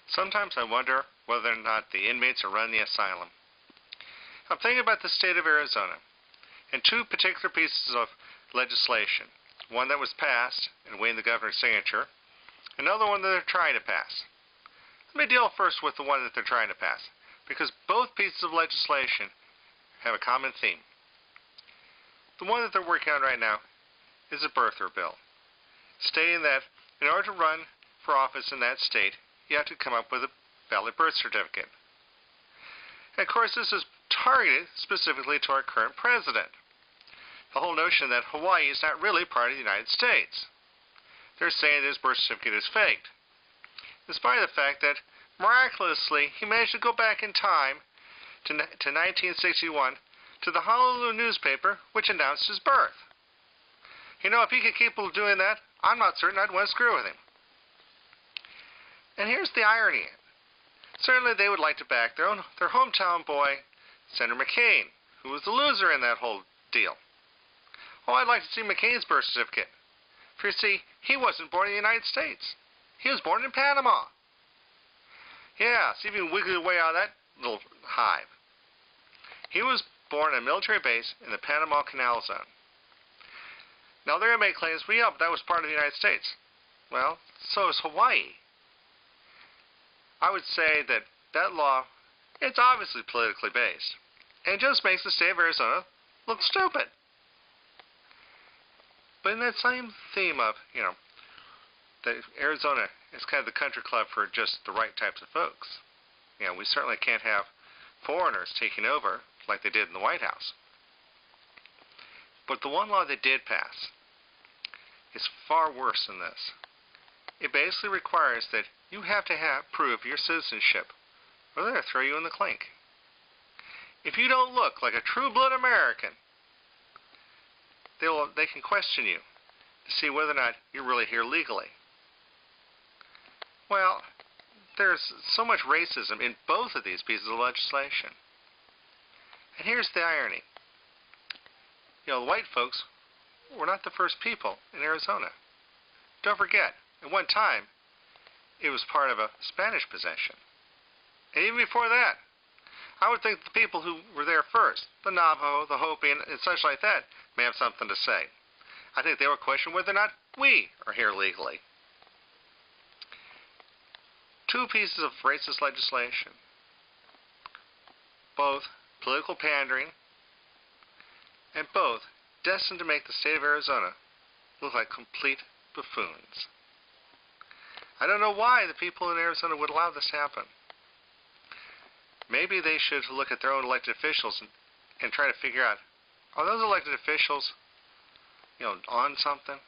Sometimes I wonder whether or not the inmates are running the asylum. I'm thinking about the state of Arizona and two particular pieces of legislation. One that was passed and waiting the governor's signature, another one that they're trying to pass. Let me deal first with the one that they're trying to pass, because both pieces of legislation have a common theme. The one that they're working on right now is a birther bill, stating that in order to run for office in that state, you have to come up with a valid birth certificate. And of course, this is targeted specifically to our current president. The whole notion that Hawaii is not really part of the United States. They're saying that his birth certificate is faked, despite the fact that, miraculously, he managed to go back in time to 1961 to the Honolulu newspaper, which announced his birth. You know, if he could keep doing that, I'm not certain I'd want to screw with him. And here's the irony. Certainly they would like to back their hometown boy, Senator McCain, who was the loser in that whole deal. Oh, I'd like to see McCain's birth certificate. For you see, he wasn't born in the United States. He was born in Panama. Yeah, see if you can wiggle your way out of that little hive. He was born on a military base in the Panama Canal Zone. Now they're going to make claims, well, yeah, but that was part of the United States. Well, so is Hawaii. I would say that that law, it's obviously politically based. And it just makes the state of Arizona look stupid. But in that same theme of, that Arizona is kind of the country club for just the right types of folks. We certainly can't have foreigners taking over like they did in the White House. But the one law they did pass is far worse than this. It basically requires that you have to prove your citizenship, or they're going to throw you in the clink. If you don't look like a true-blood American, they can question you to see whether or not you're really here legally. Well, there's so much racism in both of these pieces of legislation. And here's the irony. The white folks were not the first people in Arizona. Don't forget, at one time, it was part of a Spanish possession. And even before that, I would think the people who were there first, the Navajo, the Hopi, and such like that, may have something to say. I think they would question whether or not we are here legally. Two pieces of racist legislation, both political pandering, and both destined to make the state of Arizona look like complete buffoons. I don't know why the people in Arizona would allow this to happen. Maybe they should look at their own elected officials and try to figure out, are those elected officials, on something?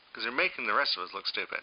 Because they're making the rest of us look stupid.